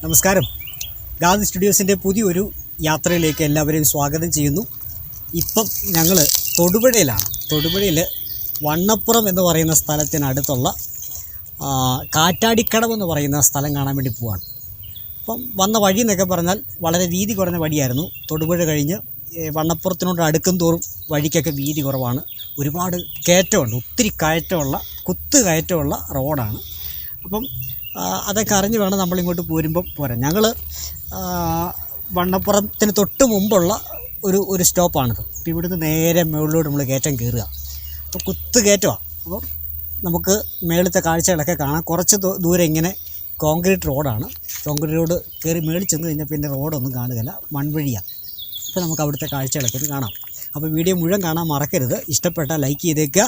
നമസ്കാരം. ഗാന്ധി സ്റ്റുഡിയോസിൻ്റെ പുതിയൊരു യാത്രയിലേക്ക് എല്ലാവരെയും സ്വാഗതം ചെയ്യുന്നു. ഇപ്പം ഞങ്ങൾ തൊടുപുഴയിലാണ്. തൊടുപുഴയിൽ വണ്ണപ്പുറം എന്ന് പറയുന്ന സ്ഥലത്തിനടുത്തുള്ള കാറ്റാടിക്കടവ് എന്ന് പറയുന്ന സ്ഥലം കാണാൻ വേണ്ടി പോവാണ്. അപ്പം വന്ന വഴി എന്നൊക്കെ പറഞ്ഞാൽ വളരെ വീതി കുറഞ്ഞ വഴിയായിരുന്നു. തൊടുപുഴ കഴിഞ്ഞ് വണ്ണപ്പുറത്തിനോട് അടുക്കും തോറും വഴിക്കൊക്കെ വീതി കുറവാണ്. ഒരുപാട് കയറ്റമുണ്ട്, ഒത്തിരി കയറ്റമുള്ള കുത്ത് കയറ്റമുള്ള റോഡാണ്. അപ്പം അതൊക്കെ അറിഞ്ഞ് വേണം നമ്മളിങ്ങോട്ട് പോരുമ്പം പോരാൻ. ഞങ്ങൾ വണ്ണപ്പുറത്തിന് തൊട്ട് മുമ്പുള്ള ഒരു സ്റ്റോപ്പാണിത്. അപ്പോൾ ഇവിടുന്ന് നേരെ മുകളിലോട്ട് നമ്മൾ കയറ്റം കയറുക. അപ്പോൾ കുത്ത് കയറ്റമാണ്. അപ്പോൾ നമുക്ക് മേളത്തെ കാഴ്ചകളൊക്കെ കാണാം. കുറച്ച് ദൂരം ഇങ്ങനെ കോൺക്രീറ്റ് റോഡാണ്. കോൺക്രീറ്റ് റോഡ് കയറി മേളിൽ ചെന്ന് കഴിഞ്ഞാൽ പിന്നെ റോഡൊന്നും കാണുകയില്ല, മൺവഴിയാണ്. അപ്പോൾ നമുക്ക് അവിടുത്തെ കാഴ്ചകളൊക്കെ ഒന്ന് കാണാം. അപ്പോൾ വീഡിയോ മുഴുവൻ കാണാൻ മറക്കരുത്. ഇഷ്ടപ്പെട്ടാൽ ലൈക്ക് ചെയ്തേക്കുക.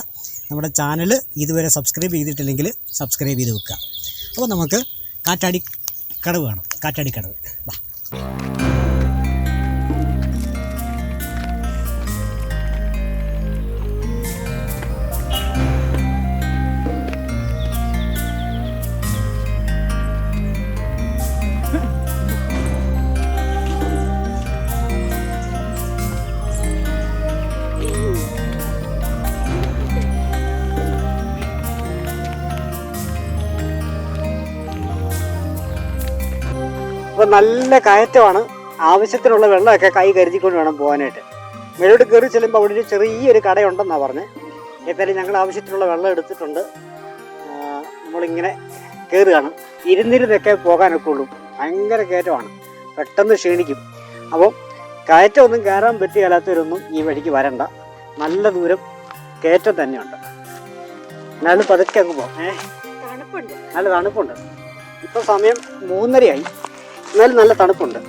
നമ്മുടെ ചാനൽ ഇതുവരെ സബ്സ്ക്രൈബ് ചെയ്തിട്ടില്ലെങ്കിൽ സബ്സ്ക്രൈബ് ചെയ്ത് വെക്കുക. അപ്പോൾ നമുക്ക് കാറ്റാടിക്കടവ് കാണാം. കാറ്റാടിക്കടവ് വാ. അപ്പോൾ നല്ല കയറ്റമാണ്. ആവശ്യത്തിനുള്ള വെള്ളമൊക്കെ കൈ കരുതിക്കൊണ്ട് വേണം പോകാനായിട്ട്. മേലോട്ട് കയറി ചെല്ലുമ്പോൾ അവിടെ ഒരു ചെറിയൊരു കടയുണ്ടെന്നാണ് പറഞ്ഞത്. ഏതായാലും ഞങ്ങൾ ആവശ്യത്തിനുള്ള വെള്ളം എടുത്തിട്ടുണ്ട്. നമ്മളിങ്ങനെ കയറുകയാണ്. ഇരുന്നിരുന്നൊക്കെ പോകാനൊക്കെ ഉള്ളൂ. ഭയങ്കര കയറ്റമാണ്, പെട്ടെന്ന് ക്ഷീണിക്കും. അപ്പം കയറ്റമൊന്നും കയറാൻ പറ്റിയാലാത്തവരൊന്നും ഈ വഴിക്ക് വരണ്ട. നല്ല ദൂരം കയറ്റം തന്നെയുണ്ട്. എന്നാലും പതുക്കെ അങ്ങ് പോകാം. നല്ല തണുപ്പുണ്ട്. ഇപ്പം സമയം 3:30 എന്നാലും നല്ല തണുപ്പുണ്ട്.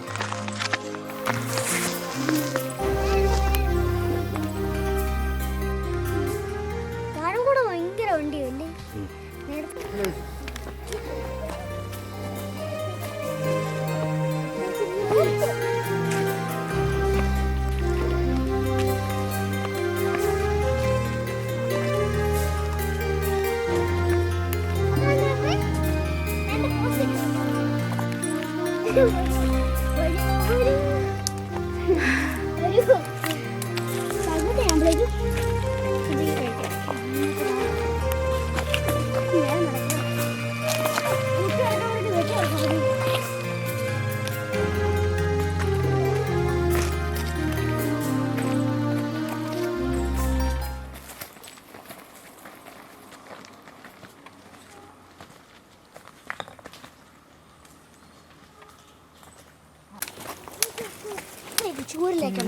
ചൂരിലേക്ക്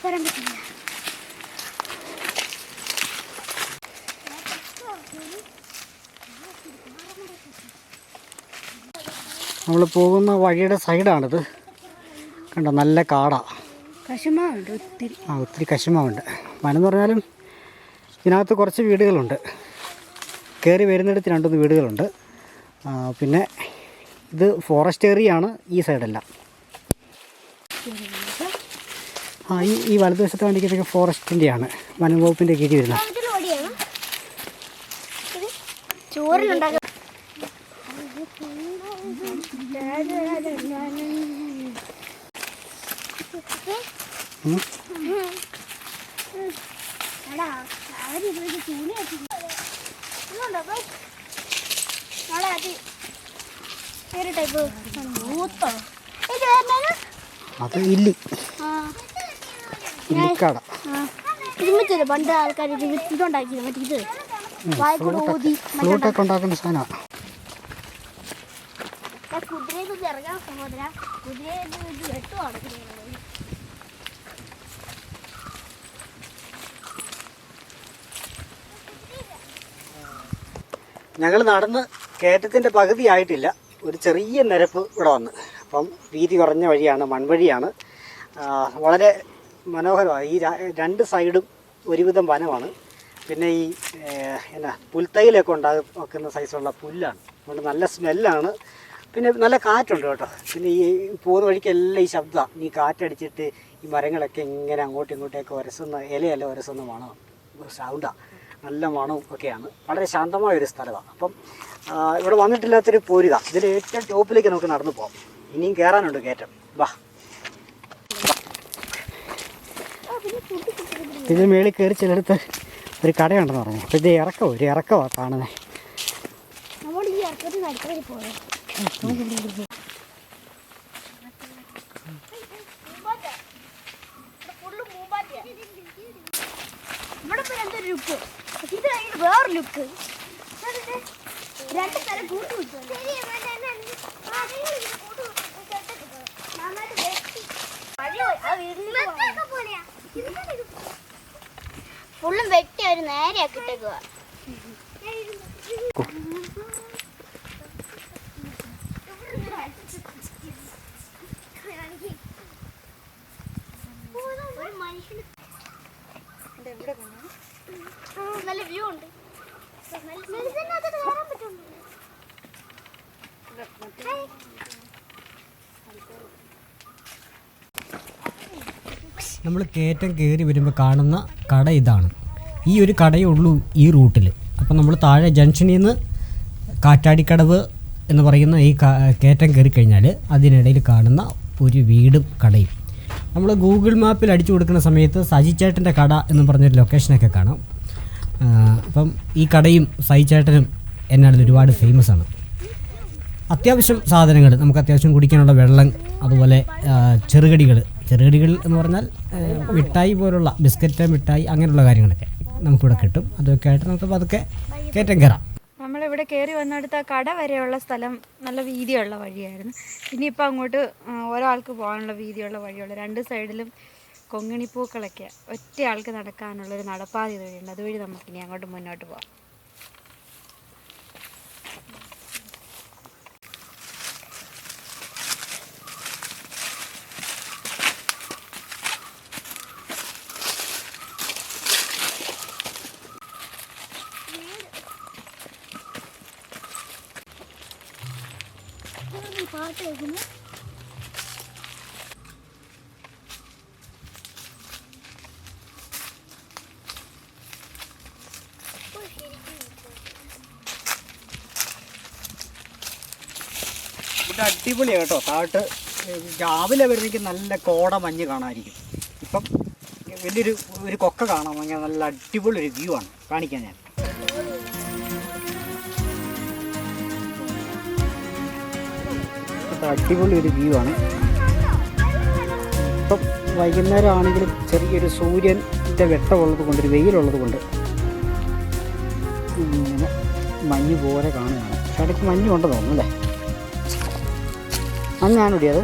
പറയാൻ പറ്റില്ല. നമ്മൾ പോകുന്ന വഴിയുടെ സൈഡാണിത്. കണ്ടോ, നല്ല കാടാ, കശുമാവുണ്ട് ഒത്തിരി. ഒത്തിരി കശുമാവുണ്ട്. വനം പറഞ്ഞാലും ഇതിനകത്ത് കുറച്ച് വീടുകളുണ്ട്. കയറി വരുന്നിടത്ത് 2-3 വീടുകളുണ്ട്. പിന്നെ ഇത് ഫോറസ്റ്റ് ഏരിയയാണ് ഈ സൈഡെല്ലാം. ഈ വലതുവശത്ത് കാണിക്കുന്നതൊക്കെ ഫോറസ്റ്റിൻ്റെയാണ്, വനം വകുപ്പിൻ്റെ കീഴിൽ വരുന്നത്. അത് ഇല്ലിക്കാട. പണ്ട് ആൾക്കാർ ഇതുണ്ടാക്കിയത് മറ്റേ ഫ്ലൂട്ടൊക്കെ ഉണ്ടാക്കുന്ന സാധനമാണ്. കുതിരയെ ഇറങ്ങാൻ സഹോദര, കുതിരയെ വെട്ടുവാണ്. ഞങ്ങൾ നടന്ന് കയറ്റത്തിൻ്റെ പകുതി ആയിട്ടില്ല, ഒരു ചെറിയ നിരപ്പ് ഇവിടെ വന്ന്. അപ്പം വീതി കുറഞ്ഞ വഴിയാണ്, മൺവഴിയാണ്. വളരെ മനോഹരമാണ്. ഈ രണ്ട് സൈഡും ഒരുവിധം വനമാണ്. പിന്നെ ഈ പുൽത്തൈലൊക്കെ ഉണ്ടാക്കുന്ന സൈസുള്ള പുല്ലാണ്, അതുകൊണ്ട് നല്ല സ്മെല്ലാണ്. പിന്നെ നല്ല കാറ്റുണ്ട് കേട്ടോ. പിന്നെ ഈ പോകുന്ന വഴിക്കെല്ലാം ഈ ശബ്ദമാണ്, ഈ കാറ്റടിച്ചിട്ട് ഈ മരങ്ങളൊക്കെ ഇങ്ങനെ അങ്ങോട്ടും ഇങ്ങോട്ടൊക്കെ ഉരസുന്ന, ഇലയെല്ലാം ഉരസുന്ന മണം, സൗണ്ടാണ്, നല്ല മണവും ഒക്കെയാണ്. വളരെ ശാന്തമായൊരു സ്ഥലമാണ്. അപ്പം ഇവിടെ വന്നിട്ടില്ലാത്തൊരു പോരുക. ഇതിൽ ഏറ്റവും ടോപ്പിലേക്ക് നമുക്ക് നടന്നു പോകാം. ഇനിയും കയറാനുണ്ട് കയറ്റം. വാ, ഇതിന് മേളിൽ കയറി ചിലടത്ത് ഒരു കടയുണ്ടെന്ന് പറഞ്ഞു. അപ്പോൾ ഇത് ഇറക്കമാണ് കാണുന്നത്. വേറെ ലുക്ക് രണ്ട് തരം കൂട്ടു ഫുള്ളും വെട്ടി ഒരു നേരെയാക്കിട്ടേക്കുക. നല്ല വ്യൂ ഉണ്ട്. നമ്മൾ കയറ്റം കയറി വരുമ്പോൾ കാണുന്ന കട ഇതാണ്. ഈ ഒരു കടയേ ഉള്ളൂ ഈ റൂട്ടിൽ. അപ്പം നമ്മൾ താഴെ ജംഗ്ഷനിൽ നിന്ന് കാറ്റാടിക്കടവ് എന്ന് പറയുന്ന ഈ കയറ്റം കയറി കഴിഞ്ഞാൽ അതിനിടയിൽ കാണുന്ന ഒരു വീടും കടയും. നമ്മൾ ഗൂഗിൾ മാപ്പിൽ അടിച്ചു കൊടുക്കുന്ന സമയത്ത് സജിച്ചേട്ടൻ്റെ കട എന്ന് പറഞ്ഞൊരു ലൊക്കേഷനൊക്കെ കാണാം. അപ്പം ഈ കടയും സജിച്ചേട്ടനും എന്നാണ് ഒരുപാട് ഫേമസ് ആണ്. അത്യാവശ്യം സാധനങ്ങൾ, നമുക്ക് അത്യാവശ്യം കുടിക്കാനുള്ള വെള്ളം, അതുപോലെ ചെറുകടികൾ എന്ന് പറഞ്ഞാൽ മിഠായി പോലുള്ള ബിസ്ക്കറ്റ്, മിഠായി അങ്ങനെയുള്ള കാര്യങ്ങളൊക്കെ നമുക്കിവിടെ കിട്ടും. അതൊക്കെ ആയിട്ട് നമുക്ക് അതൊക്കെ കയറ്റം കയറാം. നമ്മളിവിടെ കയറി വന്നെടുത്ത കട വരെയുള്ള സ്ഥലം നല്ല വീതിയുള്ള വഴിയായിരുന്നു. ഇനിയിപ്പോൾ അങ്ങോട്ട് ഒരാൾക്ക് പോകാനുള്ള വീതിയുള്ള വഴിയുള്ള രണ്ട് സൈഡിലും കൊങ്ങിണിപ്പൂക്കളൊക്കെ ഒറ്റ ആൾക്ക് നടക്കാനുള്ളൊരു നടപ്പാതി വഴിയുണ്ട്. അതുവഴി നമുക്കിനി അങ്ങോട്ട് മുന്നോട്ട് പോകാം. പാട്ട് കേൾക്കുന്നു. ഇവിടെ അടിപൊളിയാണ് കേട്ടോ. താഴോട്ട് രാവിലെ വരുന്നെങ്കിൽ നല്ല കോട മഞ്ഞ് കാണാമായിരിക്കും. ഇപ്പം ഒരു കൊക്ക കാണാം. അങ്ങനെ നല്ല അടിപൊളി ഒരു വ്യൂ ആണ്. കാണിക്കാൻ ഞാൻ അടിപൊളി ഒരു വ്യൂ ആണ്. ഇപ്പം വൈകുന്നേരം ആണെങ്കിലും ചെറിയൊരു സൂര്യൻ്റെ വെട്ടമുള്ളത് കൊണ്ട്, ഒരു വെയിലുള്ളത് കൊണ്ട് ഇങ്ങനെ മഞ്ഞ് പോലെ കാണുകയാണ്. പക്ഷെ ഇടയ്ക്ക് മഞ്ഞുണ്ടെന്ന് തോന്നുന്നു അല്ലേ? മഞ്ഞാണോടി അത്?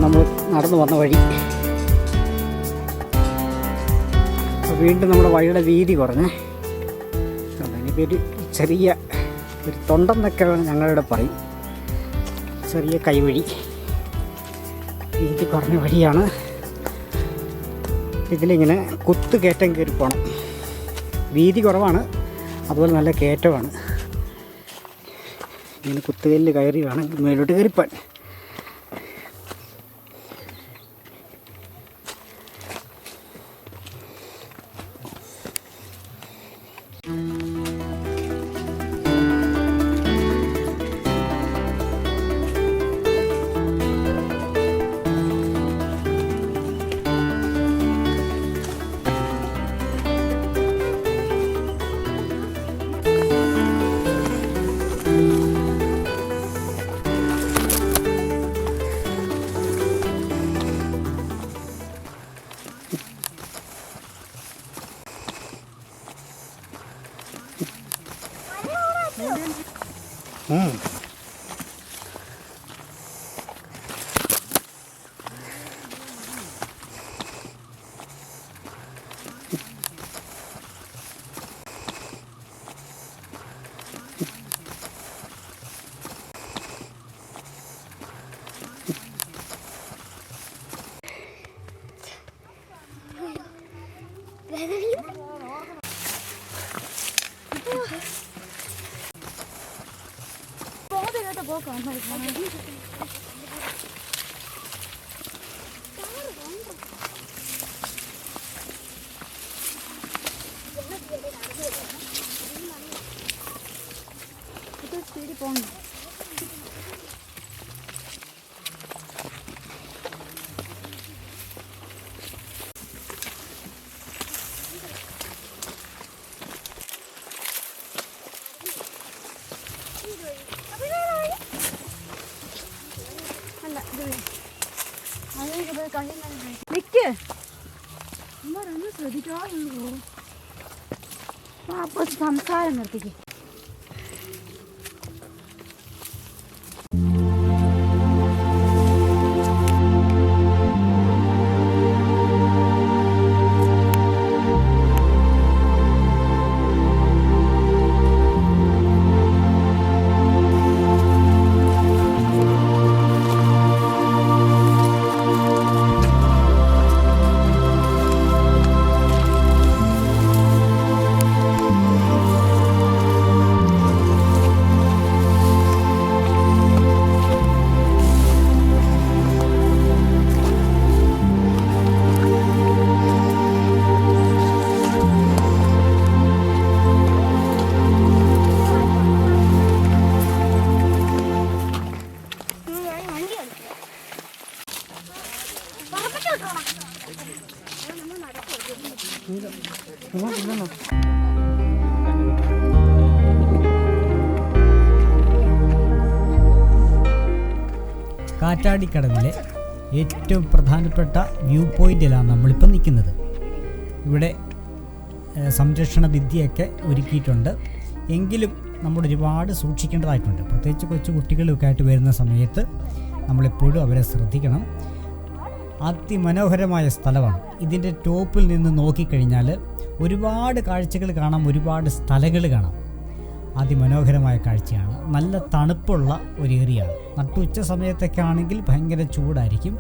നമ്മൾ നടന്നു വന്ന വഴി. വീണ്ടും നമ്മുടെ വഴിയുടെ വീതി കുറഞ്ഞ് അതിനിപ്പോൾ ഒരു ചെറിയ ഒരു തൊണ്ടെന്നൊക്കെ ഞങ്ങളുടെ പറയും. ചെറിയ കൈവഴി, വീതി കുറഞ്ഞ വഴിയാണ്. ഇതിലിങ്ങനെ കുത്തു കയറ്റം കയറി പോകണം. വീതി കുറവാണ്, അതുപോലെ നല്ല കയറ്റമാണ്. ഇങ്ങനെ കുത്തുകല്ല് കയറി വേണം മേലോട്ട് കയറിപ്പോൻ. നിക്ക് അമ്മ ശ്രദ്ധിക്കാറുള്ളൂ. അപ്പൊ സംസാരം നിർത്തിക്ക്. കാറ്റാടിക്കടവിലെ ഏറ്റവും പ്രധാനപ്പെട്ട വ്യൂ പോയിന്റിലാണ് നമ്മളിപ്പോൾ നിൽക്കുന്നത്. ഇവിടെ സംരക്ഷണ ഭിത്തിയൊക്കെ ഒരുക്കിയിട്ടുണ്ട്. എങ്കിലും നമ്മൾ ഒരുപാട് സൂക്ഷിക്കേണ്ടതായിട്ടുണ്ട്. പ്രത്യേകിച്ച് കൊച്ചു കുട്ടികളൊക്കെ ആയിട്ട് വരുന്ന സമയത്ത് നമ്മളെപ്പോഴും അവരെ ശ്രദ്ധിക്കണം. അതിമനോഹരമായ സ്ഥലമാണ്. ഇതിൻ്റെ ടോപ്പിൽ നിന്ന് നോക്കിക്കഴിഞ്ഞാൽ ഒരുപാട് കാഴ്ചകൾ കാണാം, ഒരുപാട് സ്ഥലങ്ങൾ കാണാം. അതിമനോഹരമായ കാഴ്ചയാണ്. നല്ല തണുപ്പുള്ള ഒരു ഏരിയയാണ്. നട്ടുച്ച സമയത്തൊക്കെ ആണെങ്കിൽ ഭയങ്കര ചൂടായിരിക്കും.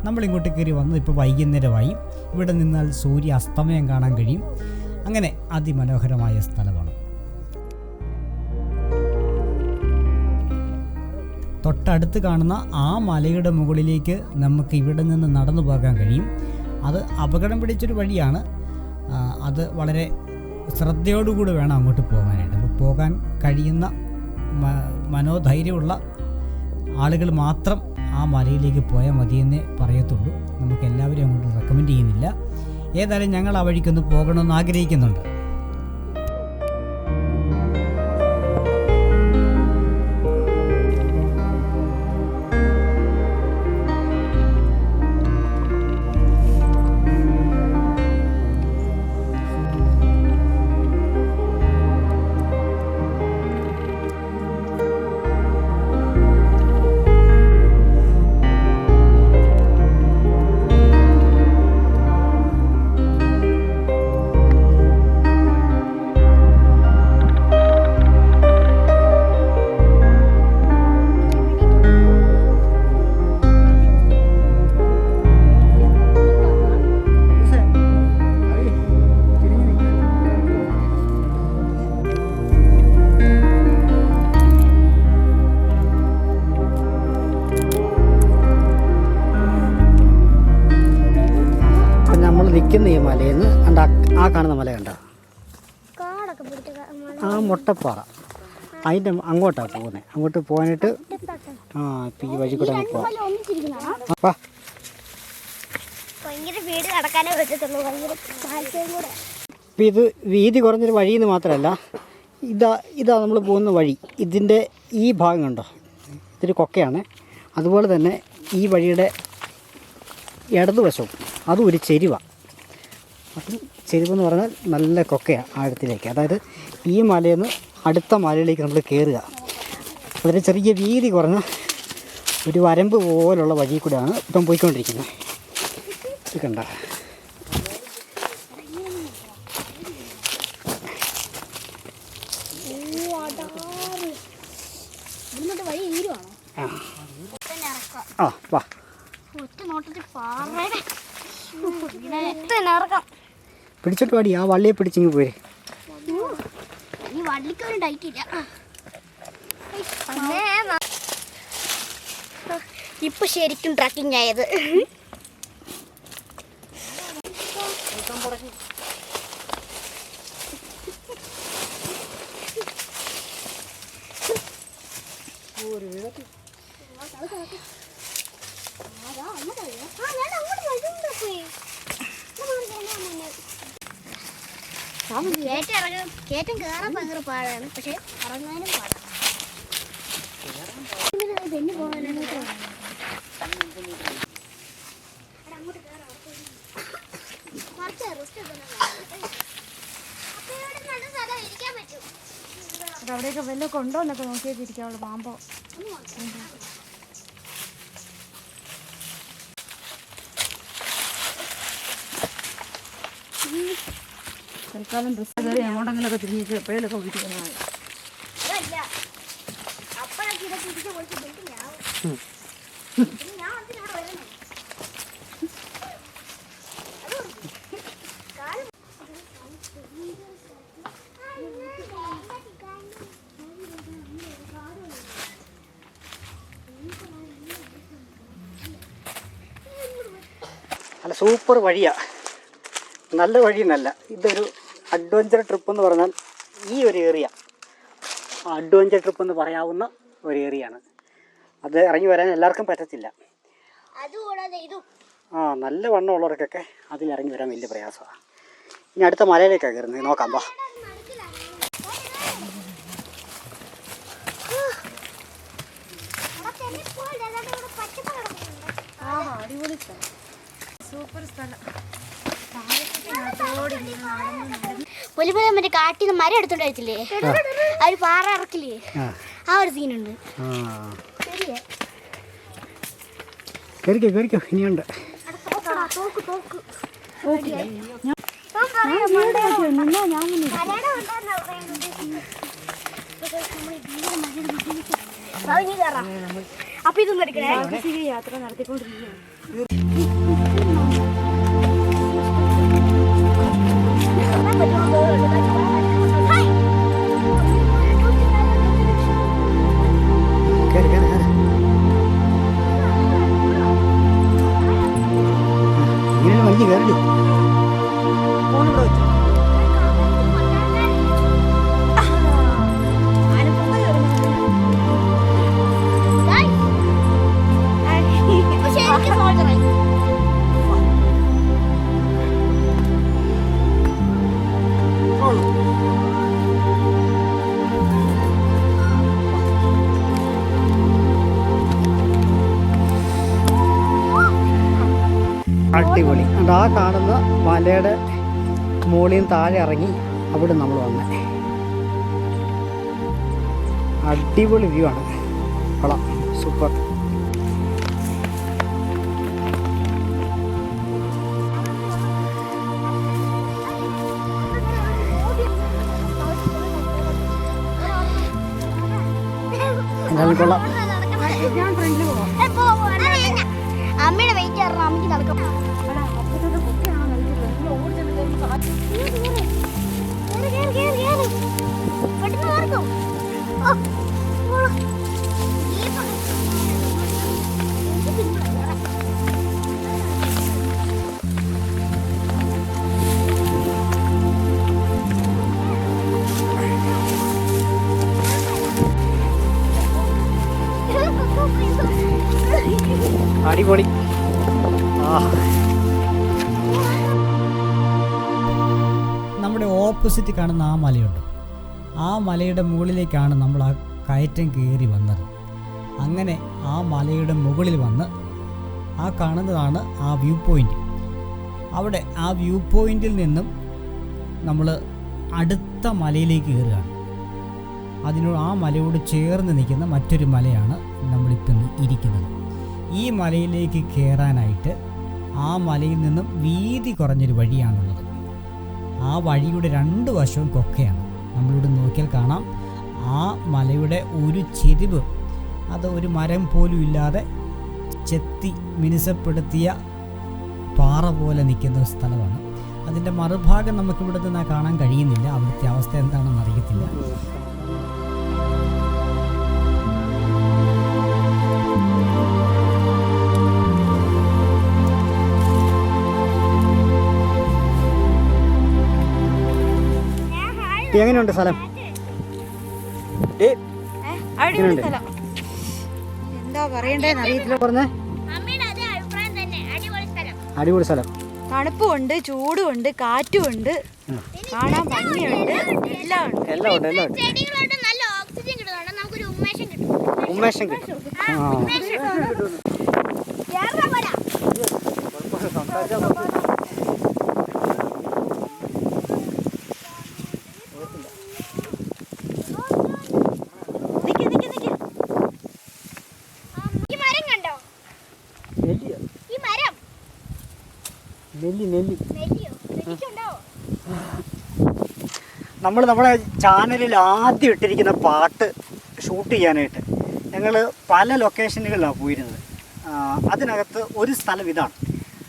നമ്മളിങ്ങോട്ട് കയറി വന്നത് ഇപ്പോൾ വൈകുന്നേരമായി. ഇവിടെ നിന്നാൽ സൂര്യ അസ്തമയം കാണാൻ കഴിയും. അങ്ങനെ അതിമനോഹരമായ സ്ഥലമാണ്. തൊട്ടടുത്ത് കാണുന്ന ആ മലയുടെ മുകളിലേക്ക് നമുക്ക് ഇവിടെ നിന്ന് നടന്നു പോകാൻ കഴിയും. അത് അപകടം പിടിച്ചൊരു വഴിയാണ്. അത് വളരെ ശ്രദ്ധയോടുകൂടി വേണം അങ്ങോട്ട് പോകാനായിട്ട്. അപ്പോൾ പോകാൻ കഴിയുന്ന മനോധൈര്യമുള്ള ആളുകൾ മാത്രം ആ മലയിലേക്ക് പോയാൽ മതിയെന്നേ പറയത്തുള്ളൂ. നമുക്ക് എല്ലാവരും അങ്ങോട്ട് റെക്കമെൻഡ് ചെയ്യുന്നില്ല. ഏതായാലും ഞങ്ങൾ ആ വഴിക്കൊന്ന് പോകണമെന്ന് ആഗ്രഹിക്കുന്നുണ്ട്. നിൽക്കുന്ന ഈ മലയിൽ നിന്ന് ആ കാണുന്ന മല കണ്ട ആ മൊട്ടപ്പാറ, അതിൻ്റെ അങ്ങോട്ടാണ് പോകുന്നത്. അങ്ങോട്ട് പോകാനായിട്ട് ഇപ്പം ഈ വഴി കൂടെ പോവാം. ഇപ്പം ഇത് വീതി കുറഞ്ഞൊരു വഴിയെന്ന് മാത്രമല്ല, ഇതാ നമ്മൾ പോകുന്ന വഴി. ഇതിൻ്റെ ഈ ഭാഗം കണ്ടോ, ഇതൊരു കൊക്കയാണ്. അതുപോലെ തന്നെ ഈ വഴിയുടെ ഇടതുവശവും അതും ഒരു ചെരുവാണ്. അതും ചെരുവെന്ന് പറഞ്ഞാൽ നല്ല കൊക്കയാണ് ആഴത്തിലേക്ക്. അതായത് ഈ മലയിൽ നിന്ന് അടുത്ത മലയിലേക്ക് നമ്മൾ കയറുക. അതിന് ചെറിയ വീതി കുറഞ്ഞ ഒരു വരമ്പ് പോലുള്ള വഴി കൂടെയാണ് ഇപ്പം പോയിക്കൊണ്ടിരിക്കുന്നത്. ഇത് കണ്ട ആ വാ പിടിച്ചിട്ട് പാടി. ആ വള്ളിയെ പിടിച്ചിങ്ങ് പോരെ. ഇപ്പൊ ശരിക്കും ട്രക്കിംഗ് ആയത്. കയറ്റം കയറാൻ ഭയങ്കര പാടാണ്, പക്ഷെ ഇറങ്ങാനും പാടാണ്. അവിടെയൊക്കെ വല്ലതൊക്കെ ഉണ്ടോ എന്നൊക്കെ നോക്കിയൊക്കെ ഇരിക്കാവുള്ളൂ. പാമ്പോ തൽക്കാലം ബസ് കയറി അങ്ങോട്ടെങ്കിലൊക്കെ തിരിഞ്ഞിട്ട് എപ്പോഴേലൊക്കെ വീട്ടിൽ വന്നാൽ അതല്ല അപ്പോഴൊക്കെ ഇതൊക്കെ ഇടിച്ച് പൊളിച്ച് ബിൽഡിംഗ് ആവും. ഞാൻ അതിനോട് വരണേ നല്ല സൂപ്പർ വഴിയാണ്. നല്ല വഴിയെന്നല്ല, ഇതൊരു അഡ്വഞ്ചർ ട്രിപ്പ് എന്ന് പറഞ്ഞാൽ ഈ ഒരു ഏരിയ അഡ്വഞ്ചർ ട്രിപ്പ് എന്ന് പറയാവുന്ന ഒരു ഏരിയയാണ്. അത് ഇറങ്ങി വരാൻ എല്ലാവർക്കും പറ്റത്തില്ല. അതുകൂടാതെ ഇതും നല്ല വണ്ണമുള്ളവർക്കൊക്കെ അതിലിറങ്ങി വരാൻ വലിയ പ്രയാസമാണ്. ഇനി അടുത്ത മലയിലേക്കാണ് കയറുന്നത്, നോക്കാം വാ. അടിപൊളി സ്ഥലം, സൂപ്പർ സ്ഥലം. പൊലിപോലെ മറ്റേ കാട്ടിൽ നിന്ന് മരം എടുത്തോണ്ടായിട്ടില്ലേ, അവര് പാറ ഇറക്കില്ലേ, ആ ഒരു സീനുണ്ട്. കയറിക്കോ ഇനിയുണ്ട്. അപ്പൊ ഇതൊന്നും എടുക്കണേ. യാത്ര നടത്തിക്കൊണ്ടിരിക്കുകയാണ്. ഇങ്ങനെ വലിയ കയറി അടിപൊളി. അത് ആ കാണുന്ന മലയുടെ മുകളിൽ നിന്ന് താഴെ ഇറങ്ങി അവിടെ നമ്മൾ വന്നേ. അടിപൊളി വ്യൂ ആണ്. കൊള്ളാം, സൂപ്പർ. എന്നാലും കൊള്ളാം. അമ്മയുടെ വെയിറ്റ് കാരണം അമ്മയ്ക്ക് നടക്കാം. പെട്ടെന്ന് മാർക്കും. അടിപൊളി. നമ്മുടെ ഓപ്പോസിറ്റ് കാണുന്ന ആ മലയുണ്ട്, ആ മലയുടെ മുകളിലേക്കാണ് നമ്മൾ ആ കയറ്റം കയറി വന്നത്. അങ്ങനെ ആ മലയുടെ മുകളിൽ വന്ന് ആ കാണുന്നതാണ് ആ വ്യൂ പോയിൻ്റ്. അവിടെ ആ വ്യൂ പോയിൻറ്റിൽ നിന്നും നമ്മൾ അടുത്ത മലയിലേക്ക് കയറുകയാണ്. അതിനോട് ആ മലയോട് ചേർന്ന് നിൽക്കുന്ന മറ്റൊരു മലയാണ് നമ്മളിപ്പം ഇരിക്കുന്നത്. ഈ മലയിലേക്ക് കയറാനായിട്ട് ആ മലയിൽ നിന്നും വീതി കുറഞ്ഞൊരു വഴിയാണുള്ളത്. ആ വഴിയുടെ രണ്ട് വശവും കൊക്കയാണ്. നമ്മളിവിടെ നോക്കിയാൽ കാണാം, ആ മലയുടെ ഒരു ചെരിവ് അത് ഒരു മരം പോലും ഇല്ലാതെ ചെത്തി മിനുസപ്പെടുത്തിയ പാറ പോലെ നിൽക്കുന്ന ഒരു സ്ഥലമാണ്. അതിൻ്റെ മറുഭാഗം നമുക്കിവിടെ നിന്ന് കാണാൻ കഴിയുന്നില്ല. അവിടുത്തെ അവസ്ഥ എന്താണെന്ന് അറിയത്തില്ല. എങ്ങനെയുണ്ട് സ്ഥലം? അടിപൊളി സ്ഥലം. എന്താ പറയണ്ടേന്ന് അറിയത്തില്ല. പറഞ്ഞേ, അമ്മയുടെ അതേ അഭിപ്രായം തന്നെ. അടിപൊളി സ്ഥലം. അടിപൊളി സ്ഥലം. തണുപ്പുമുണ്ട്, ചൂടുമുണ്ട്, കാറ്റുമുണ്ട്, കാണാൻ ഭംഗിയുണ്ട്, എല്ലാം ഉണ്ട്. എല്ലാം ഉണ്ട്. ചെടികളോട്ട് നല്ല ഓക്സിജൻ കിട്ടുന്നുണ്ട്. നമുക്കൊരു ഉന്മേഷം കിട്ടും. ഉന്മേഷം കിട്ടും. നെല്ലി നെല്ലി. നെല്ലിയോ? നെല്ലിക്കുണ്ടാവോ? നമ്മൾ നമ്മുടെ ചാനലിൽ ആദ്യം ഇട്ടിരിക്കുന്ന പാട്ട് ഷൂട്ട് ചെയ്യാനായിട്ട് ഞങ്ങൾ പല ലൊക്കേഷനുകളിലാണ് പോയിരുന്നത്. അതിനകത്ത് ഒരു സ്ഥലം ഇതാണ്.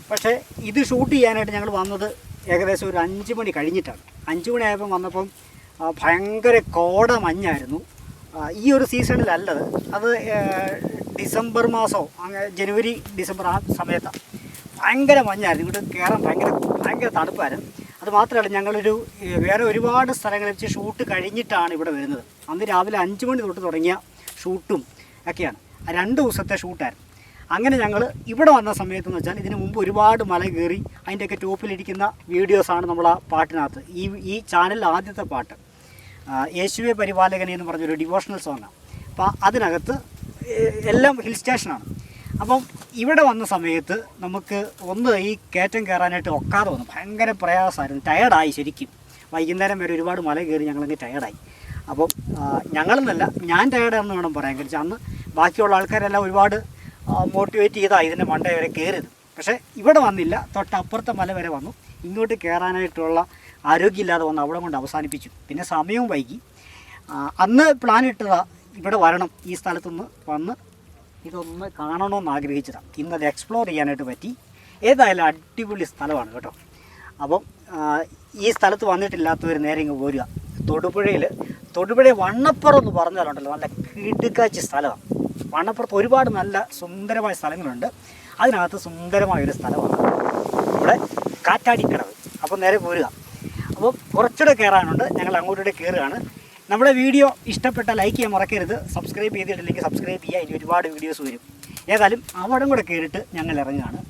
പക്ഷേ ഇത് ഷൂട്ട് ചെയ്യാനായിട്ട് ഞങ്ങൾ വന്നത് ഏകദേശം ഒരു 5 മണി കഴിഞ്ഞിട്ടാണ്. 5 മണി ആയപ്പം വന്നപ്പം ഭയങ്കര കോട മഞ്ഞായിരുന്നു. ഈ ഒരു സീസണിലല്ലത്, അത് ഡിസംബർ മാസമോ അങ്ങനെ ജനുവരി ഡിസംബർ ആ സമയത്താണ്. ഭയങ്കര മഞ്ഞായിരുന്നു. ഇങ്ങോട്ട് കയറാൻ ഭയങ്കര തണുപ്പായിരുന്നു. അത് മാത്രമല്ല, ഞങ്ങളൊരു വേറെ ഒരുപാട് സ്ഥലങ്ങളിൽ വെച്ച് ഷൂട്ട് കഴിഞ്ഞിട്ടാണ് ഇവിടെ വരുന്നത്. അന്ന് രാവിലെ 5 മണി തൊട്ട് തുടങ്ങിയ ഷൂട്ടും ഒക്കെയാണ്. 2 ദിവസത്തെ ഷൂട്ടായിരുന്നു. അങ്ങനെ ഞങ്ങൾ ഇവിടെ വന്ന സമയത്തെന്ന് വെച്ചാൽ ഇതിന് മുമ്പ് ഒരുപാട് മല കയറി അതിൻ്റെയൊക്കെ ടോപ്പിലിരിക്കുന്ന വീഡിയോസാണ് നമ്മൾ ആ പാട്ടിനകത്ത്. ഈ ചാനലിൽ ആദ്യത്തെ പാട്ട് യേശുവേ പരിപാലകനെ എന്ന് പറഞ്ഞൊരു ഡിവോഷണൽ സോങ്ങാണ്. അപ്പോൾ അതിനകത്ത് എല്ലാം ഹിൽ സ്റ്റേഷനാണ്. അപ്പം ഇവിടെ വന്ന സമയത്ത് നമുക്ക് ഈ കയറ്റം കയറാനായിട്ട് ഒക്കാതെ വന്നു. ഭയങ്കര പ്രയാസമായിരുന്നു. ടയർഡായി ശരിക്കും. വൈകുന്നേരം വരെ ഒരുപാട് മല കയറി ഞങ്ങളങ്ങ് ടയർഡായി. അപ്പം ഞങ്ങളെന്നല്ല, ഞാൻ ടയർഡാണെന്ന് വേണം പറയാൻ. കഴിച്ചാൽ അന്ന് ബാക്കിയുള്ള ആൾക്കാരെല്ലാം ഒരുപാട് മോട്ടിവേറ്റ് ചെയ്താൽ ഇതിൻ്റെ മണ്ട വരെ കയറിയത്. പക്ഷേ ഇവിടെ വന്നില്ല, തൊട്ടപ്പുറത്തെ മല വരെ വന്നു. ഇങ്ങോട്ട് കയറാനായിട്ടുള്ള ആരോഗ്യമില്ലാതെ വന്ന് അവിടെ കൊണ്ട് അവസാനിപ്പിച്ചു. പിന്നെ സമയവും വൈകി. അന്ന് പ്ലാൻ ഇട്ടതാ ഇവിടെ വരണം, ഈ സ്ഥലത്തുനിന്ന് വന്ന് ഇതൊന്ന് കാണണമെന്ന് ആഗ്രഹിച്ചതാണ്. ഇന്നത് എക്സ്പ്ലോർ ചെയ്യാനായിട്ട് പറ്റി. ഏതായാലും അടിപൊളി സ്ഥലമാണ് കേട്ടോ. അപ്പം ഈ സ്ഥലത്ത് വന്നിട്ടില്ലാത്തവർ നേരെ ഇങ്ങ് പോരുക. തൊടുപുഴ വണ്ണപ്പുറം എന്ന് പറഞ്ഞാലുണ്ടല്ലോ, നല്ല കിടുക്കാച്ചി സ്ഥലമാണ്. വണ്ണപ്പുറത്ത് ഒരുപാട് നല്ല സുന്ദരമായ സ്ഥലങ്ങളുണ്ട്. അതിനകത്ത് സുന്ദരമായൊരു സ്ഥലമാണ് ഇവിടെ കാറ്റാടിക്കടവ്. അപ്പോൾ നേരെ പോരുക. അപ്പോൾ കുറച്ചുകൂടെ കയറാനുണ്ട്. ഞങ്ങൾ അങ്ങോട്ടൂടെ കയറുകയാണ്. നമ്മുടെ വീഡിയോ ഇഷ്ടപ്പെട്ട ലൈക്ക് ചെയ്യാൻ മറക്കരുത്. സബ്സ്ക്രൈബ് ചെയ്തിട്ടില്ലെങ്കിൽ സബ്സ്ക്രൈബ് ചെയ്യുക. ഇനി ഒരുപാട് വീഡിയോസ് വരും. ഏതായാലും അവിടം കൂടെ കയറിയിട്ട് ഞങ്ങൾ ഇറങ്ങുകയാണ്.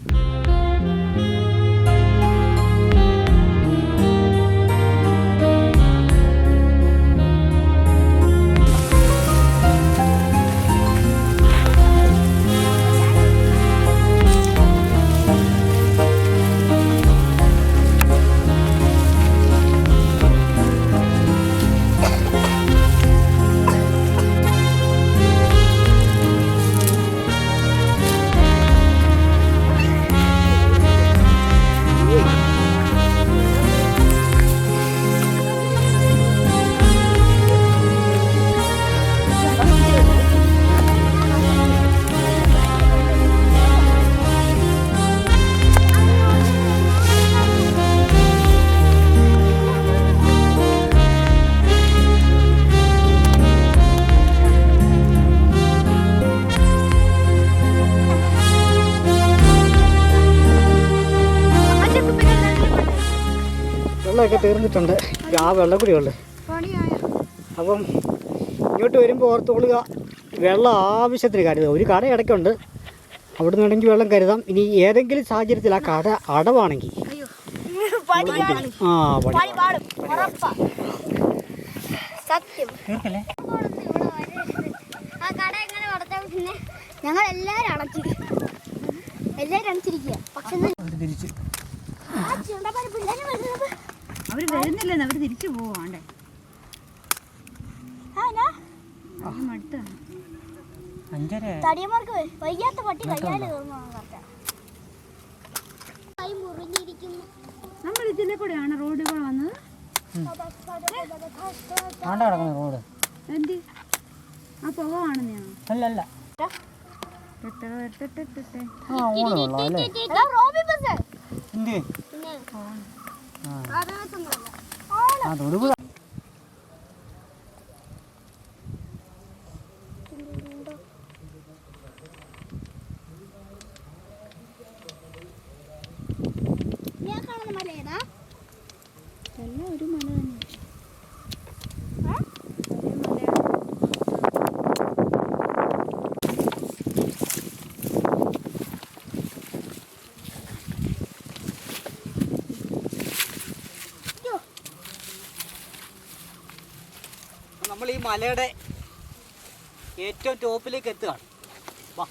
വെള്ളമൊക്കെ തീർന്നിട്ടുണ്ട്. ആ വെള്ളം കൂടിയുള്ളു. അപ്പം ഇങ്ങോട്ട് വരുമ്പോൾ ഓർത്തോളുക, വെള്ളം ആവശ്യത്തിന് കരുതുക. ഒരു കട ഇടയ്ക്കുണ്ട്, അവിടെ നിന്നുണ്ടെങ്കിൽ വെള്ളം കരുതാം. ഇനി ഏതെങ്കിലും സാഹചര്യത്തിൽ ആ കട അടവാണെങ്കിൽ ഞങ്ങൾ എല്ലാരും അടച്ചിരിക്കുക. പക്ഷെ അവര് വരുന്നില്ലെന്ന്, അവര് തിരിച്ചു പോവാണ്ടേ. തടിയന്മാർക്ക് വയ്യാത്ത പട്ടി കയ്യാല് നമ്മൾ ഇതിലെ കൂടെയാണ് റോഡ് കൂടെ വന്നത്. റോഡ് എന്ത് ആ പുക കാണുന്നതാണോ? അല്ലല്ല. എല്ലാം ഒരു മല തന്നെ. നമ്മൾ ഈ മലയുടെ ഏറ്റവും ടോപ്പിലേക്ക് എത്തുകയാണ്. വാ,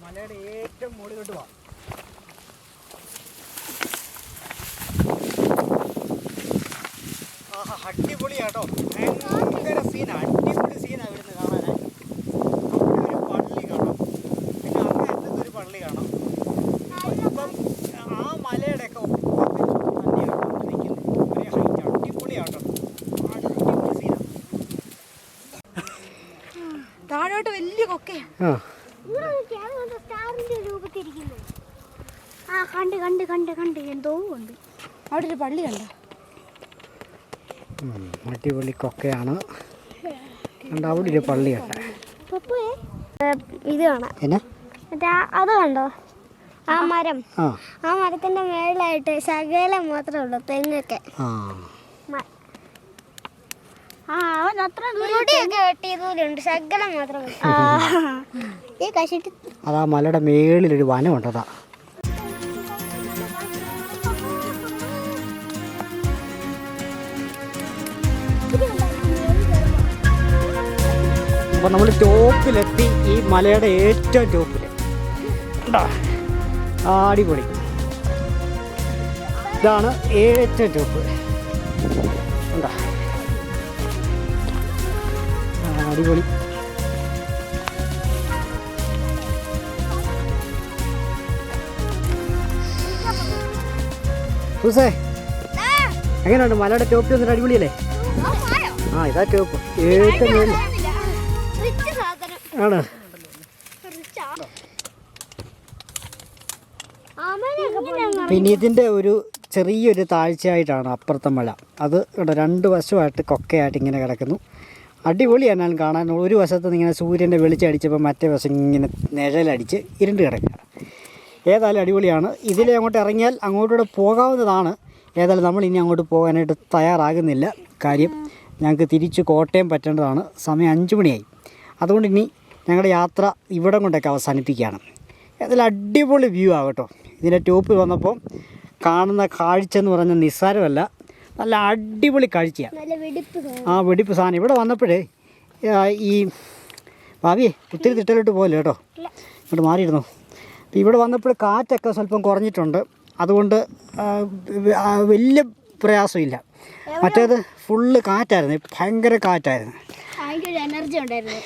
മലയുടെ ഏറ്റവും മുകളിലോട്ട് വാ. ആഹാ, അടിപൊളിയാട്ടോ. ഭയങ്കര സീനാണ്, അടിപൊളി സീനാണ് ഇവിടുന്ന് കാണാൻ. അവിടെ ഒരു പള്ളി കാണാം, പിന്നെ അങ്ങ് എത്തുന്നൊരു പള്ളി കാണാം, പിന്നെ സ്റ്റാറിന്റെ രൂപത്തിരിക്കുന്നു. ആ കണ്ട് കണ്ട് കണ്ട് കണ്ട് എന്തോ ഉണ്ട്. അവിടെ ഒരു പള്ളി കണ്ടോ? അടിപൊളി കൊക്കയാണ്. കണ്ട അവിടെ ഒരു പള്ളിയുണ്ട്. ഇത് കാണാം. എന്നാ മറ്റേ അത് കണ്ടോ ആ മരം? ആ മരത്തിന്റെ മേളിലായിട്ട് ശകലം മാത്രമേ ഉള്ളൂ തെങ്ങൊക്കെ. വെട്ടിയതുണ്ട് ശകലം മാത്രം. ഈ കശിട്ട് അതാ മലയുടെ മേളിലൊരു വനമുണ്ട്. അതാ അപ്പോൾ നമ്മൾ ടോപ്പിലെത്തി. ഈ മലയുടെ ഏറ്റവും ടോപ്പിൽ അടിപൊളി. ഇതാണ് ഏറ്റവും ടോപ്പ്. ഉണ്ടാ അടിപൊളി. ഹുസേ എങ്ങനെയുണ്ട് മലയുടെ ടോപ്പിൽ വന്നിട്ട്? അടിപൊളിയല്ലേ? ആ ഇതാ ടോപ്പ് ഏറ്റവും മേളിൽ ആണ്. പിന്നെ ഇതിൻ്റെ ഒരു ചെറിയൊരു താഴ്ചയായിട്ടാണ് അപ്പുറത്തെ മല. അത് ഇവിടെ രണ്ട് വശമായിട്ട് കൊക്കയായിട്ട് ഇങ്ങനെ കിടക്കുന്നു. അടിപൊളിയാണ് ഞാൻ കാണാൻ. ഒരു വശത്ത് നിന്ന് ഇങ്ങനെ സൂര്യൻ്റെ വെളിച്ചം അടിച്ചപ്പോൾ മറ്റേ വശം ഇങ്ങനെ നിഴലടിച്ച് ഇരുണ്ട് കിടക്കുക. ഏതായാലും അടിപൊളിയാണ്. ഇതിലെ അങ്ങോട്ട് ഇറങ്ങിയാൽ അങ്ങോട്ടൂടെ പോകാവുന്നതാണ്. ഏതായാലും നമ്മൾ ഇനി അങ്ങോട്ട് പോകാനായിട്ട് തയ്യാറാകുന്നില്ല. കാര്യം ഞങ്ങൾക്ക് തിരിച്ച് കോട്ടയം പറ്റേണ്ടതാണ്. സമയം 5 മണിയായി. അതുകൊണ്ട് ഇനി ഞങ്ങളുടെ യാത്ര ഇവിടം കൊണ്ടൊക്കെ അവസാനിപ്പിക്കുകയാണ്. ഏതായാലും അടിപൊളി വ്യൂ ആകട്ടോ. ഇതിൻ്റെ ടോപ്പിൽ വന്നപ്പോൾ കാണുന്ന കാഴ്ച എന്ന് പറഞ്ഞാൽ നിസ്സാരമല്ല, നല്ല അടിപൊളി കാഴ്ചയാണ്. ആ വെടിപ്പ് സാധനം. ഇവിടെ വന്നപ്പോഴേ ഈ ഭാവിയെ ഒത്തിരി തിട്ടലോട്ട് പോകല്ലോ കേട്ടോ, ഇങ്ങോട്ട് മാറിയിരുന്നു. അപ്പോൾ ഇവിടെ വന്നപ്പോൾ കാറ്റൊക്കെ സ്വല്പം കുറഞ്ഞിട്ടുണ്ട്. അതുകൊണ്ട് വലിയ പ്രയാസമില്ല. മറ്റേത് ഫുള്ള് കാറ്റായിരുന്നു, ഭയങ്കര കാറ്റായിരുന്നു. എനർജി ഉണ്ടായിരുന്നു.